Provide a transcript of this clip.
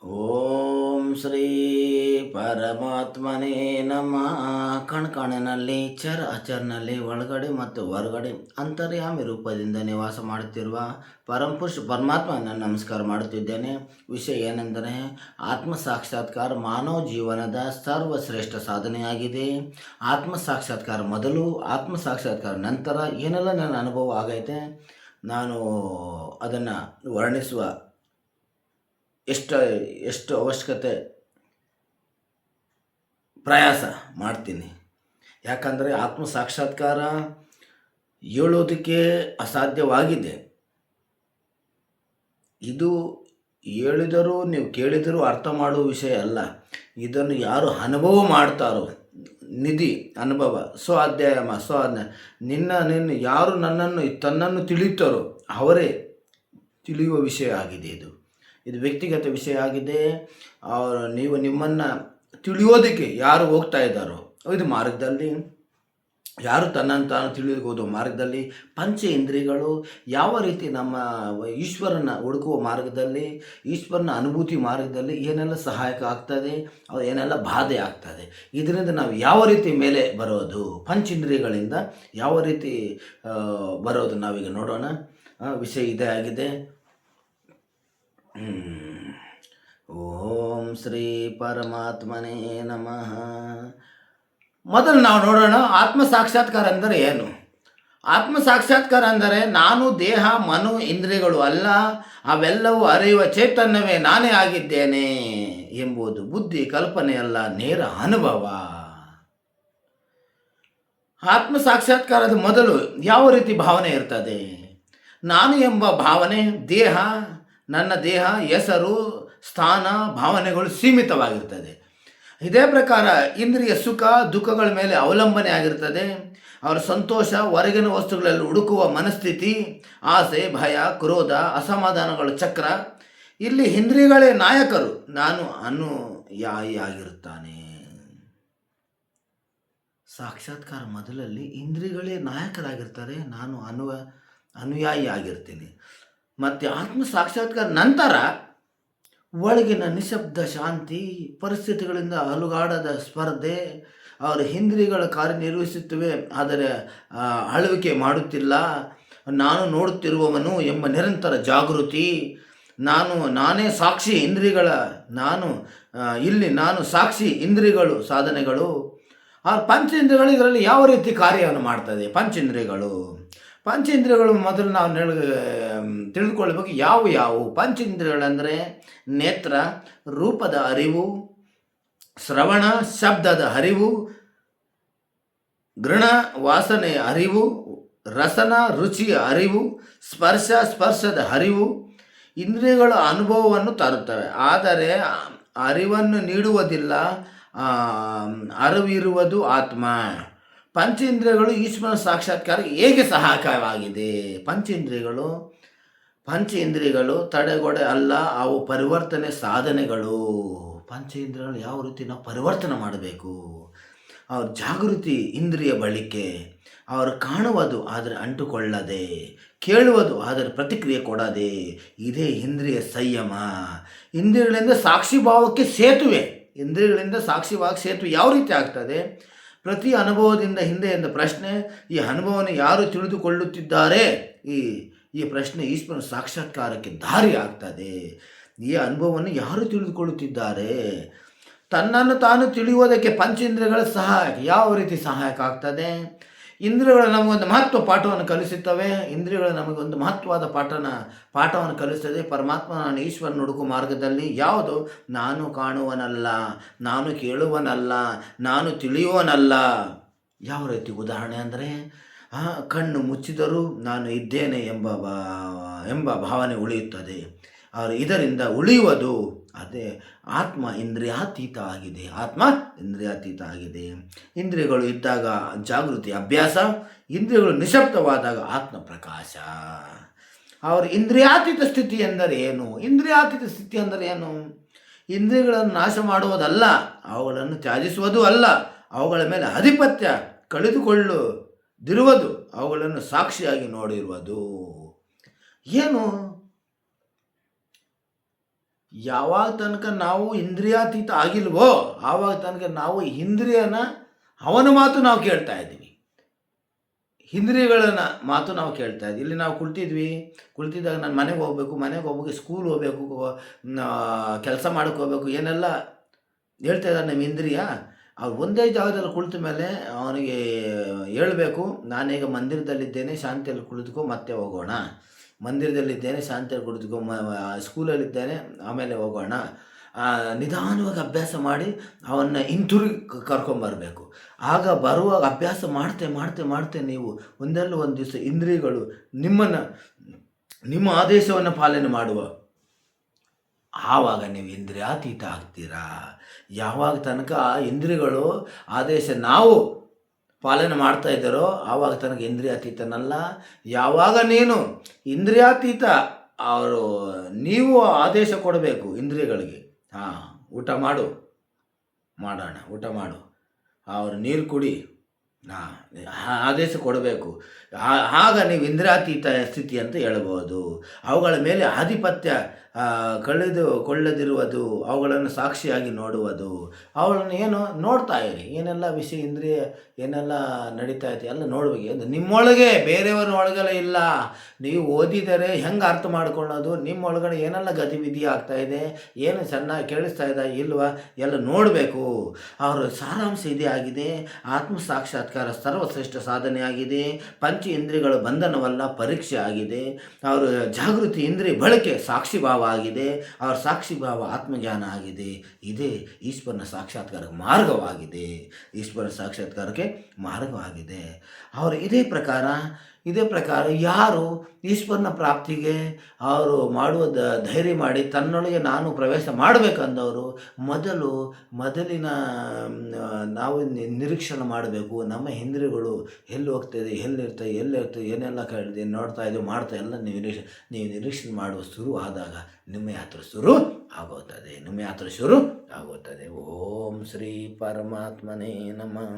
ಓಂ ಶ್ರೀ ಪರಮಾತ್ಮನೇ ನಮಃ. ಕಣ್ಕಣನಲ್ಲಿ ಚರ ಅಚರ್ನಲ್ಲಿ ಒಳಗಡೆ ಮತ್ತು ಹೊರಗಡೆ ಅಂತರ್ಯಾಮಿ ರೂಪದಿಂದ ನಿವಾಸ ಮಾಡುತ್ತಿರುವ ಪರಮಪುರುಷ ಪರಮಾತ್ಮನ ನಮಸ್ಕಾರ ಮಾಡುತ್ತಿದ್ದೇನೆ. ವಿಷಯ ಏನೆಂದರೆ ಆತ್ಮ ಸಾಕ್ಷಾತ್ಕಾರ ಮಾನವ ಜೀವನದ ಸರ್ವಶ್ರೇಷ್ಠ ಸಾಧನೆಯಾಗಿದೆ. ಆತ್ಮ ಸಾಕ್ಷಾತ್ಕಾರ ಮೊದಲು, ಆತ್ಮ ಸಾಕ್ಷಾತ್ಕಾರ ನಂತರ ಏನೆಲ್ಲ ನನ್ನ ಅನುಭವ ಆಗೈತೆ ನಾನು ಅದನ್ನು ವರ್ಣಿಸುವ ಎಷ್ಟು ಅವಶ್ಯಕತೆ ಪ್ರಯಾಸ ಮಾಡ್ತೀನಿ. ಯಾಕಂದರೆ ಆತ್ಮ ಸಾಕ್ಷಾತ್ಕಾರ ಹೇಳೋದಕ್ಕೆ ಅಸಾಧ್ಯವಾಗಿದೆ. ಇದು ಹೇಳಿದರೂ ನೀವು ಕೇಳಿದರೂ ಅರ್ಥ ಮಾಡುವ ವಿಷಯ ಅಲ್ಲ. ಇದನ್ನು ಯಾರು ಅನುಭವ ಮಾಡ್ತಾರೋ, ನಿಧಿ ಅನುಭವ ನಿನ್ನ ಯಾರು ತನ್ನನ್ನು ತಿಳಿಯುತ್ತಾರೋ ಅವರೇ ತಿಳಿಯುವ ವಿಷಯ ಆಗಿದೆ. ಇದು ವ್ಯಕ್ತಿಗತ ವಿಷಯ ಆಗಿದೆ. ನೀವು ನಿಮ್ಮನ್ನು ತಿಳಿಯೋದಕ್ಕೆ ಯಾರು ಹೋಗ್ತಾ ಇದ್ದಾರೋ ಇದು ಮಾರ್ಗದಲ್ಲಿ, ಯಾರು ತನ್ನನ್ನು ತಾನು ತಿಳಿಯೋದಕ್ಕೆ ಹೋದೋ ಮಾರ್ಗದಲ್ಲಿ ಪಂಚ ಇಂದ್ರಿಯಗಳು ಯಾವ ರೀತಿ ನಮ್ಮ ಈಶ್ವರನ ಹುಡುಕುವ ಮಾರ್ಗದಲ್ಲಿ, ಈಶ್ವರನ ಅನುಭೂತಿ ಮಾರ್ಗದಲ್ಲಿ ಏನೆಲ್ಲ ಸಹಾಯಕ ಆಗ್ತದೆ, ಏನೆಲ್ಲ ಬಾಧೆ ಆಗ್ತದೆ, ಇದರಿಂದ ನಾವು ಯಾವ ರೀತಿ ಮೇಲೆ ಬರೋದು, ಪಂಚೇಂದ್ರಿಯಗಳಿಂದ ಯಾವ ರೀತಿ ಬರೋದು ನಾವೀಗ ನೋಡೋಣ. ವಿಷಯ ಇದೇ ಆಗಿದೆ. ಓಂ ಶ್ರೀ ಪರಮಾತ್ಮನೇ ನಮಃ. ಮೊದಲು ನಾವು ನೋಡೋಣ ಆತ್ಮ ಸಾಕ್ಷಾತ್ಕಾರ ಅಂದರೆ ಏನು. ಆತ್ಮ ಸಾಕ್ಷಾತ್ಕಾರ ಅಂದರೆ ನಾನು ದೇಹ ಮನು ಇಂದ್ರಿಯಗಳು ಅಲ್ಲ, ಅವೆಲ್ಲವೂ ಅರಿಯುವ ಚೈತನ್ಯವೇ ನಾನೇ ಆಗಿದ್ದೇನೆ ಎಂಬುದು ಬುದ್ಧಿ ಕಲ್ಪನೆಯಲ್ಲ, ನೇರ ಅನುಭವ. ಆತ್ಮ ಸಾಕ್ಷಾತ್ಕಾರದ ಮೊದಲು ಯಾವ ರೀತಿ ಭಾವನೆ ಇರ್ತದೆ? ನಾನು ಎಂಬ ಭಾವನೆ, ನನ್ನ ದೇಹ, ಹೆಸರು, ಸ್ಥಾನ, ಭಾವನೆಗಳು ಸೀಮಿತವಾಗಿರ್ತದೆ. ಇದೇ ಪ್ರಕಾರ ಇಂದ್ರಿಯ ಸುಖ ದುಃಖಗಳ ಮೇಲೆ ಅವಲಂಬನೆ ಆಗಿರ್ತದೆ. ಅವರ ಸಂತೋಷ ಹೊರಗಿನ ವಸ್ತುಗಳಲ್ಲಿ ಹುಡುಕುವ ಮನಸ್ಥಿತಿ, ಆಸೆ, ಭಯ, ಕ್ರೋಧ, ಅಸಮಾಧಾನಗಳ ಚಕ್ರ. ಇಲ್ಲಿ ಇಂದ್ರಿಯಗಳೇ ನಾಯಕರು, ನಾನು ಅನುಯಾಯಿಯಾಗಿರುತ್ತಾನೆ. ಸಾಕ್ಷಾತ್ಕಾರ ಮೊದಲಲ್ಲಿ ಇಂದ್ರಿಯಗಳೇ ನಾಯಕರಾಗಿರ್ತಾರೆ, ನಾನು ಅನುಯಾಯಿ ಆಗಿರ್ತೀನಿ. ಮತ್ತು ಆತ್ಮ ಸಾಕ್ಷಾತ್ಕಾರ ನಂತರ ಒಳಗಿನ ನಿಶಬ್ದ ಶಾಂತಿ, ಪರಿಸ್ಥಿತಿಗಳಿಂದ ಅಲುಗಾಡದ ಸ್ಪರ್ಧೆ, ಅವರ ಇಂದ್ರಿಯಗಳ ಕಾರ್ಯನಿರ್ವಹಿಸುತ್ತವೆ ಆದರೆ ಆಳ್ವಿಕೆ ಮಾಡುತ್ತಿಲ್ಲ, ನಾನು ನೋಡುತ್ತಿರುವವನು ಎಂಬ ನಿರಂತರ ಜಾಗೃತಿ, ನಾನೇ ಸಾಕ್ಷಿ ಇಂದ್ರಿಯಗಳ, ನಾನು ಸಾಕ್ಷಿ ಇಂದ್ರಿಯಗಳು ಸಾಧನೆಗಳು. ಆ ಪಂಚೇಂದ್ರಿಯಗಳು ಇದರಲ್ಲಿ ಯಾವ ರೀತಿ ಕಾರ್ಯವನ್ನು ಮಾಡ್ತದೆ? ಪಂಚೇಂದ್ರಿಯಗಳು ಮೊದಲು ನಾವು ತಿಳಿದುಕೊಳ್ಳಬೇಕು. ಯಾವುವು ಪಂಚೇಂದ್ರಿಯಗಳೆಂದರೆ ನೇತ್ರ, ರೂಪದ ಅರಿವು, ಶ್ರವಣ, ಶಬ್ದದ ಅರಿವು, ಗೃಣ, ವಾಸನೆಯ ಅರಿವು, ರಸನ, ರುಚಿಯ ಅರಿವು, ಸ್ಪರ್ಶದ ಅರಿವು. ಇಂದ್ರಿಯಗಳ ಅನುಭವವನ್ನು ತರುತ್ತವೆ ಆದರೆ ಅರಿವನ್ನು ನೀಡುವುದಿಲ್ಲ. ಅರಿವಿರುವುದು ಆತ್ಮ. ಪಂಚೇಂದ್ರಿಯಗಳು ಈಶ್ವರನ ಸಾಕ್ಷಾತ್ಕಾರ ಹೇಗೆ ಸಹಾಯಕವಾಗಿದೆ? ಪಂಚೇಂದ್ರಿಯಗಳು ತಡೆಗೋಡೆ ಅಲ್ಲ, ಅವು ಪರಿವರ್ತನೆ ಸಾಧನೆಗಳು. ಪಂಚೇಂದ್ರಿಯಗಳು ಯಾವ ರೀತಿ ನಾವು ಪರಿವರ್ತನೆ ಮಾಡಬೇಕು? ಅವ್ರ ಜಾಗೃತಿ ಇಂದ್ರಿಯ ಬಳಕೆ, ಅವರು ಕಾಣುವುದು ಆದರೆ ಅಂಟುಕೊಳ್ಳದೆ, ಕೇಳುವುದು ಆದರೆ ಪ್ರತಿಕ್ರಿಯೆ ಕೊಡದೆ, ಇದೇ ಇಂದ್ರಿಯ ಸಂಯಮ. ಇಂದ್ರಿಯಗಳಿಂದ ಸಾಕ್ಷಿಭಾವಕ್ಕೆ ಸೇತುವೆ. ಸೇತುವೆ ಯಾವ ರೀತಿ ಆಗ್ತದೆ? ಪ್ರತಿ ಅನುಭವದಿಂದ ಹಿಂದೆ ಎಂದ ಪ್ರಶ್ನೆ, ಈ ಅನುಭವವನ್ನು ಯಾರು ತಿಳಿದುಕೊಳ್ಳುತ್ತಿದ್ದಾರೆ? ಈ ಪ್ರಶ್ನೆ ಈಶ್ವರನ ಸಾಕ್ಷಾತ್ಕಾರಕ್ಕೆ ದಾರಿ ಆಗ್ತದೆ. ಈ ಅನುಭವವನ್ನು ಯಾರು ತಿಳಿದುಕೊಳ್ಳುತ್ತಿದ್ದಾರೆ? ತನ್ನನ್ನು ತಾನು ತಿಳಿಯುವುದಕ್ಕೆ ಪಂಚೇಂದ್ರಿಯಗಳ ಸಹಾಯಕ ಯಾವ ರೀತಿ ಸಹಾಯಕ ಆಗ್ತದೆ? ಇಂದ್ರಿಯಗಳು ನಮಗೊಂದು ಮಹತ್ವ ಪಾಠವನ್ನು ಕಲಿಸುತ್ತವೆ. ಇಂದ್ರಿಯಗಳು ನಮಗೊಂದು ಮಹತ್ವದ ಪಾಠವನ್ನು ಕಲಿಸ್ತದೆ. ಪರಮಾತ್ಮನ ಈಶ್ವರನ ಹುಡುಕು ಮಾರ್ಗದಲ್ಲಿ ಯಾವುದು? ನಾನು ಕಾಣುವನಲ್ಲ, ನಾನು ಕೇಳುವನಲ್ಲ, ನಾನು ತಿಳಿಯುವನಲ್ಲ. ಯಾವ ರೀತಿ ಉದಾಹರಣೆ ಅಂದರೆ, ಕಣ್ಣು ಮುಚ್ಚಿದರೂ ನಾನು ಇದ್ದೇನೆ ಎಂಬ ಭಾವನೆ ಉಳಿಯುತ್ತದೆ. ಇದರಿಂದ ಉಳಿಯುವುದು ಅದೇ ಆತ್ಮ ಇಂದ್ರಿಯಾತೀತ ಆಗಿದೆ. ಇಂದ್ರಿಯಗಳು ಇದ್ದಾಗ ಜಾಗೃತಿ ಅಭ್ಯಾಸ, ಇಂದ್ರಿಯಗಳು ನಿಶಬ್ದವಾದಾಗ ಆತ್ಮ ಪ್ರಕಾಶ. ಇಂದ್ರಿಯಾತೀತ ಸ್ಥಿತಿ ಎಂದರೆ ಏನು? ಇಂದ್ರಿಯಗಳನ್ನು ನಾಶ ಮಾಡುವುದಲ್ಲ, ಅವುಗಳನ್ನು ತ್ಯಜಿಸುವುದೂ ಅಲ್ಲ, ಅವುಗಳ ಮೇಲೆ ಆಧಿಪತ್ಯ ಕಳೆದುಕೊಳ್ಳದಿರುವುದು, ಅವುಗಳನ್ನು ಸಾಕ್ಷಿಯಾಗಿ ನೋಡಿರುವುದು. ಏನು ಯಾವಾಗ ತನಕ ನಾವು ಇಂದ್ರಿಯಾತೀತ ಆಗಿಲ್ವೋ ಆವಾಗ ತನಕ ನಾವು ಇಂದ್ರಿಯನ ಅವನ ಮಾತು ನಾವು ಕೇಳ್ತಾ ಇದ್ದೀವಿ. ಇಂದ್ರಿಯಗಳನ್ನ ಮಾತು ನಾವು ಕೇಳ್ತಾ ಇದ್ವಿ. ಇಲ್ಲಿ ನಾವು ಕುಳಿತಿದ್ದಾಗ ನಾನು ಮನೆಗೆ ಹೋಗ್ಬೇಕು, ಸ್ಕೂಲ್ ಹೋಗ್ಬೇಕು, ಕೆಲಸ ಮಾಡಕ್ಕೆ ಹೋಗ್ಬೇಕು, ಏನೆಲ್ಲ ಹೇಳ್ತಾ ಇದ್ದಾರೆ ನಮ್ಮ ಇಂದ್ರಿಯ. ಅವ್ರು ಒಂದೇ ಜಾಗದಲ್ಲಿ ಕುಳಿತ ಮೇಲೆ ಅವನಿಗೆ ಹೇಳಬೇಕು, ನಾನೀಗ ಮಂದಿರದಲ್ಲಿದ್ದೇನೆ, ಶಾಂತಿಯಲ್ಲಿ ಕುಳಿತುಕೋ, ಮತ್ತೆ ಹೋಗೋಣ. ಮಂದಿರದಲ್ಲಿದ್ದೇನೆ, ಶಾಂತಿಯಲ್ಲಿ ಕುಳಿತುಕೋ, ಸ್ಕೂಲಲ್ಲಿದ್ದೇನೆ, ಆಮೇಲೆ ಹೋಗೋಣ. ನಿಧಾನವಾಗಿ ಅಭ್ಯಾಸ ಮಾಡಿ ಅವನ್ನ ಹಿಂತಿರುಗಿ ಕರ್ಕೊಂಬರಬೇಕು. ಆಗ ಬರುವಾಗ ಅಭ್ಯಾಸ ಮಾಡ್ತೆ ನೀವು ಒಂದಲ್ಲ ಒಂದು ದಿವಸ ಇಂದ್ರಿಯಗಳು ನಿಮ್ಮ ಆದೇಶವನ್ನು ಪಾಲನೆ ಮಾಡುವ. ಆವಾಗ ನೀವು ಇಂದ್ರಿಯಾತೀತ ಆಗ್ತೀರಾ. ಯಾವಾಗ ತನಕ ಇಂದ್ರಿಯಗಳು ಆದೇಶ ನಾವು ಪಾಲನೆ ಮಾಡ್ತಾ ಇದ್ದಾರೋ ಆವಾಗ ತನಕ ಇಂದ್ರಿಯಾತೀತನಲ್ಲ. ಯಾವಾಗ ನೀನು ಇಂದ್ರಿಯಾತೀತ ನೀವು ಆದೇಶ ಕೊಡಬೇಕು ಇಂದ್ರಿಯಗಳಿಗೆ, ಊಟ ಮಾಡು, ಅವ್ರು ನೀರು ಕುಡಿ, ಆದೇಶ ಕೊಡಬೇಕು. ಆಗ ನೀವು ಇಂದ್ರಿಯಾತೀತ ಸ್ಥಿತಿ ಅಂತ ಹೇಳ್ಬೋದು. ಅವುಗಳ ಮೇಲೆ ಆಧಿಪತ್ಯ ಕೊಳ್ಳದಿರುವುದು, ಅವುಗಳನ್ನು ಸಾಕ್ಷಿಯಾಗಿ ನೋಡುವುದು. ಅವುಗಳನ್ನು ಏನು ನೋಡ್ತಾ ಇರಿ, ಏನೆಲ್ಲ ವಿಷಯ ಇಂದ್ರಿಯ ಏನೆಲ್ಲ ನಡೀತಾ ಇದೆ ಎಲ್ಲ ನೋಡ್ಬೇಕು. ಅದು ನಿಮ್ಮೊಳಗೆ, ಬೇರೆಯವರ ಒಳಗಡೆ ಇಲ್ಲ. ನೀವು ಓದಿದರೆ ಹೆಂಗೆ ಅರ್ಥ ಮಾಡ್ಕೊಳ್ಳೋದು, ನಿಮ್ಮೊಳಗಡೆ ಏನೆಲ್ಲ ಗತಿವಿಧಿ ಆಗ್ತಾಯಿದೆ, ಏನು ಚೆನ್ನಾಗಿ ಕೇಳಿಸ್ತಾ ಇದೆ ಇಲ್ವಾ ಎಲ್ಲ ನೋಡಬೇಕು. ಅವರ ಸಾರಾಂಶ ಇದೇ ಆಗಿದೆ. ಆತ್ಮ ಸಾಕ್ಷಾತ್ಕಾರ ಸರ್ವಶ್ರೇಷ್ಠ ಸಾಧನೆ ಆಗಿದೆ. ಪಂಚ ಇಂದ್ರಿಯಗಳ ಬಂಧನವಲ್ಲ, ಪರೀಕ್ಷೆ ಆಗಿದೆ. ಅವರ ಜಾಗೃತಿ ಇಂದ್ರಿಯ ಬಳಕೆ ಸಾಕ್ಷಿ ಭಾವ ಆಗಿದೆ. ಅವರ ಸಾಕ್ಷಿ ಭಾವ ಆತ್ಮಜ್ಞಾನ ಆಗಿದೆ. ಇದೇ ಈಶ್ವರನ ಸಾಕ್ಷಾತ್ಕಾರಕ್ಕೆ ಮಾರ್ಗವಾಗಿದೆ. ಅವರು ಇದೇ ಪ್ರಕಾರ ಯಾರು ಈಶ್ವರನ ಪ್ರಾಪ್ತಿಗೆ ಅವರು ಮಾಡುವ ಧೈರ್ಯ ಮಾಡಿ ತನ್ನೊಳಗೆ ನಾನು ಪ್ರವೇಶ ಮಾಡಬೇಕಂದವರು ಮೊದಲಿನ ನಾವು ನಿರೀಕ್ಷಣೆ ಮಾಡಬೇಕು. ನಮ್ಮ ಇಂದ್ರಿಯಗಳು ಎಲ್ಲಿ ಹೋಗ್ತಾಯಿದೆ, ಎಲ್ಲಿರ್ತದೆ, ಏನೆಲ್ಲ ನೋಡ್ತಾ ಇದ್ದೀವಿ, ಮಾಡ್ತಾ ಎಲ್ಲ ನೀವು ನಿರೀಕ್ಷಣೆ ಮಾಡುವ ಶುರು ಆದಾಗ ನಿಮ್ಮ ಯಾತ್ರೆ ಶುರು ಆಗುತ್ತದೆ. ಓಂ ಶ್ರೀ ಪರಮಾತ್ಮನೇ ನಮಃ.